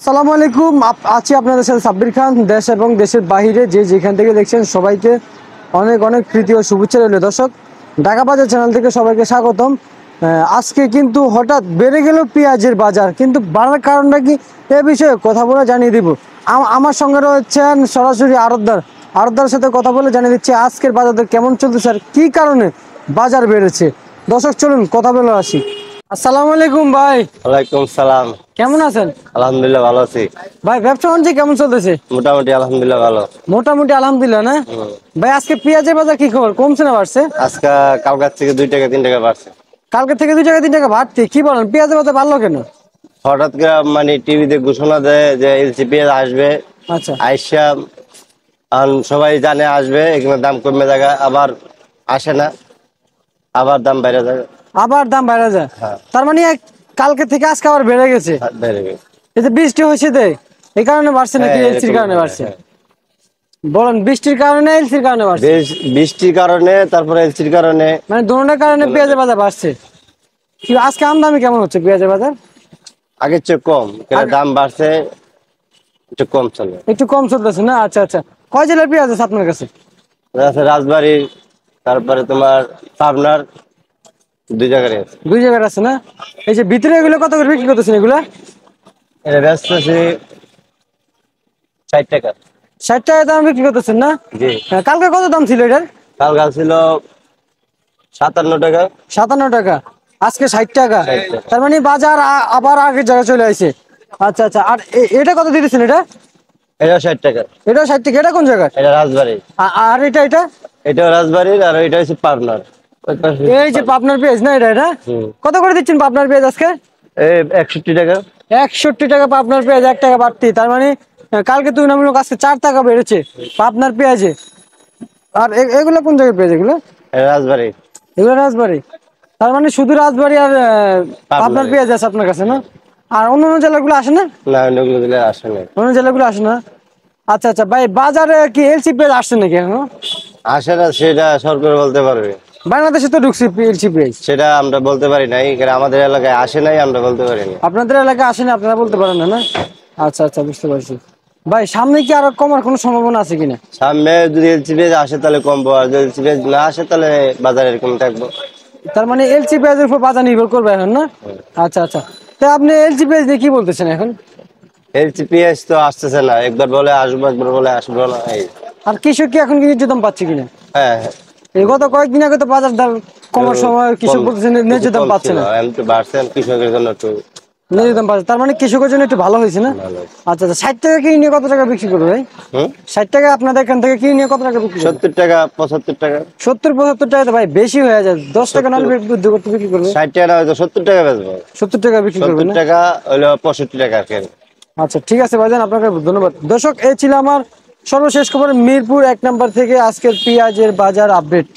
আসসালামু আলাইকুম। আছি আপনাদের সাথে সাব্বির খান। দেশ এবং দেশের বাইরে যে যেখান থেকে দেখছেন সবাইকে অনেক অনেক প্রীতি ও শুভেচ্ছা রইল। দর্শক, ঢাকা বাজার চ্যানেল থেকে সবাইকে স্বাগতম। আজকে কিন্তু হঠাৎ বেড়ে গেল পেঁয়াজের বাজার, কিন্তু বাড়ার কারণটা কি এ বিষয়ে কথা বলে জানিয়ে দিব। আমার সঙ্গে রয়েছেন সরাসরি আড়তদারের সাথে কথা বলে জানিয়ে দিচ্ছে আজকের বাজার দর কেমন চলতেছে আর কি কারণে বাজার বেড়েছে। দর্শক, চলুন কথা বলে আসি। আসসালামু আলাইকুম ভাই। ওয়ালাইকুম সালাম। কেমন আছেন? আলহামদুলিল্লাহ ভালো আছি। ভাই, ব্যবসা বাণিজ্য কেমন চলতেছে? মোটামুটি আলহামদুলিল্লাহ ভালো। মোটামুটি আলহামদুলিল্লাহ না? ভাই, আজকে পেঁয়াজের বাজার কি খবর, কমছে না বাড়ছে? আজকে কালকার থেকে 2 টাকা 3 টাকা বাড়ছে। কালকে থেকে 2 টাকা 3 টাকা বাড়তি, কি বলেন? পেঁয়াজের বাজার বাড়লো কেন? হঠাৎ করে মানে টিভিতে ঘোষণা দেয় যে এলসিপি আসবে। আচ্ছা। আইসা সবাই জানে আসবে, এখানে দাম কমে যায়, আবার আসে না, আবার দাম বেড়ে যায়। আবার দাম বেড়ে যায়? হ্যাঁ, তার মানে কালকে থেকে আজকে আবার বেড়ে গেছে। বেড়ে গেছে। এই যে বৃষ্টি হয়েছে এই কারণে বাড়ছে নাকি হ্যাঁ, এলসির এরকম কারণে হয়, বাড়ছে? হ্যাঁ। বলেন, বৃষ্টির কারণে এলসির কারণে বাড়ছে? বৃষ্টির কারণে, তারপরে এলসির কারণে, মানে দুটোর কারণে পেঁয়াজের বাজার বাড়ছে। কি আজকে আমদানি কেমন হচ্ছে পেঁয়াজের বাজার? আগের চেয়ে কম, দাম বাড়ছে, একটু কম চলে। একটু কম চলতেছে না? আচ্ছা আচ্ছা। কয় জেলার পেঁয়াজ আছে আপনার কাছে? আছে রাজবাড়ী, তারপরে তোমার পাবনার, 2 জায়গায় আছে। 2 জায়গার আছে না? এই যে ভিতরে এগুলো কত করে বিক্রি করতেছেন এগুলা? এটা ব্যস্ত আছে 60 টাকা। 60 টাকা দাম বিক্রি করতেছেন না? জি। হ্যাঁ, কালকে কত দাম ছিল এটার? কালকা ছিল 57 টাকা। 57 টাকা, আজকে 60 টাকা। 60 টাকা। তার মানে বাজার আবার আগের জায়গায় চলে আসে। আচ্ছা আচ্ছা। আর এটা কত দিতেছেন এটা? এটা 60 টাকা। এটা 60 টাকা। এটা কোন জায়গায়? এটা রাজবাড়ি। আর এটা? এটা রাজবাড়ির, আর এটা হচ্ছে পাবনার। ওই পাশে এই যে পাবনার পেঁয়াজ না এটা? হুম। কত করে দিচ্ছেন পাবনার পেঁয়াজ আজকে? এই 61 টাকা। 61 টাকা পাবনার পেঁয়াজ, 1 টাকা বাড়তি। তার মানে কালকে তুলনামূলক আজকে 4 টাকা বেড়েছে পাবনার পেঁয়াজে। আর এগুলো কোন জায়গায় পেঁয়াজ এগুলো? এটা রাজবাড়ি। এগুলো রাজবাড়ি। তার মানে শুধু রাজবাড়ি আর পাবনার পাবনার। পেঁয়াজ আছে আপনার কাছে না? আর অন্য অন্য জেলাগুলো আসে না? না, ওগুলো দিলে আসে না। অন্য জেলাগুলো আসে না? আচ্ছা আচ্ছা। ভাই, বাজারে কি এলসি পেঁয়াজ আসছে নাকি এখনো? আসে না, সেটা সরকার বলতে পারবে। বাংলাদেশে তো ঢুকছে এলসি পেঁয়াজ। সেটা আমরা বলতে পারি নাই, কারণ আমাদের এলাকায় আসে নাই, আমরা বলতে পারি না। আপনাদের এলাকায় আসে না, আপনারা বলতে পারেন না না? আচ্ছা আচ্ছা, বুঝতে পারছি। ভাই, সামনে কি আরো কমার কোনো সম্ভাবনা আছে কিনা? সামনে যদি এলসিপি আসে তাহলে কমবো, আর যদি এলসিপি না আসে তাহলে বাজারে এরকম থাকবো। তার মানে এলসি পেঁয়াজের উপর বাজার নির্ভর করবে এখন না? আচ্ছা আচ্ছা। তো আপনি এলসি পেঁয়াজ নিয়ে কি বলতেছেন এখন? এলসিপিএস তো আসতেছে না, একবার বলে আসবো, একবার বলে আসবো না, এই। আর কৃষক কি এখন কি ন্যায্য দাম পাচ্ছে কিনা? হ্যাঁ, হ্যাঁ। এই গত কয়েকদিন আগে তো বাজার দাম কমার সময় কৃষক কম, বলতেছে ন্যায্য একটু দাম কম পাচ্ছে ছিল, না। এখন তো বাড়ছে, কৃষকের জন্য একটু ন্যায্য ভালো। দাম পাচ্ছে, তার মানে কৃষকের জন্য একটু ভালো হয়েছে না? ভালো। আচ্ছা আচ্ছা। 60 টাকা কিনে কত টাকা বিক্রি করবে ভাই? 60 টাকা আপনাদের এখান থেকে কিনে কত টাকা বিক্রি করবে? 70 টাকা 75 টাকা। 70 75 টাকা তো ভাই বেশি হয়ে যায়। 10 টাকা নাহলে বুদ্ধি করতে বিক্রি করবে। 60 টাকা না, হয়তো 70 টাকা বেচবো। 70 টাকা বিক্রি করবে 70 না? টাকা হইলো 65 টাকা আর কি। আচ্ছা, ঠিক আছে ভাইজান, আপনাকে ধন্যবাদ। দর্শক, এই ছিল আমার সর্বশেষ খবর মিরপুর 1 নম্বর থেকে আজকের পেঁয়াজের বাজার আপডেট।